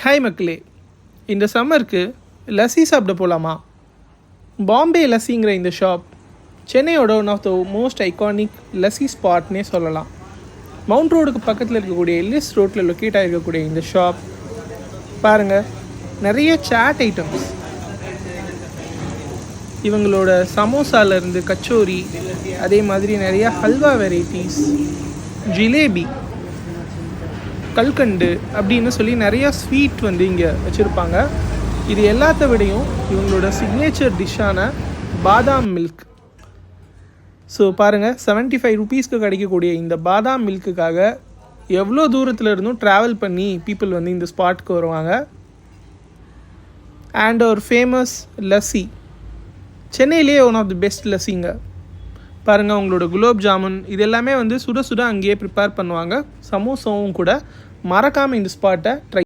Hi மக்களே, இந்த சம்மருக்கு லஸ்ஸி சாப்பிட போகலாமா? பாம்பே லஸ்ஸிங்கிற இந்த ஷாப் சென்னையோட one of the most iconic lassi ஸ்பாட்னே சொல்லலாம். மவுண்ட் ரோடுக்கு பக்கத்தில் இருக்கக்கூடிய எல்லிஸ் ரோட்டில் லொக்கேட் ஆகிருக்கக்கூடிய இந்த ஷாப் பாருங்கள், நிறைய சாட் ஐட்டம்ஸ், இவங்களோட சமோசாலேருந்து கச்சோரி, அதே மாதிரி நிறையா ஹல்வா வெரைட்டிஸ், ஜிலேபி, கல்கண்டு அப்படின்னு சொல்லி நிறையா ஸ்வீட் இங்கே வச்சுருப்பாங்க. இது எல்லாத்த விடையும் இவங்களோட சிக்னேச்சர் டிஷ்ஷான பாதாம் மில்க். ஸோ பாருங்கள், 75 ருபீஸ்க்கு கிடைக்கக்கூடிய இந்த பாதாம் மில்க்குக்காக எவ்வளோ தூரத்தில் இருந்தும் ட்ராவல் பண்ணி பீப்புள் இந்த ஸ்பாட்க்கு வருவாங்க. அண்ட் ஒரு ஃபேமஸ் லஸ்ஸி, சென்னையிலே ஒன் ஆஃப் தி பெஸ்ட் லஸ்ஸிங்க. பாருங்கள், உங்களோட குலோப் ஜாமுன் இது எல்லாமே சுட சுட அங்கேயே ப்ரிப்பேர் பண்ணுவாங்க. சமோசாவும் கூட. மறக்காமல் இந்த ஸ்பாட்டை ட்ரை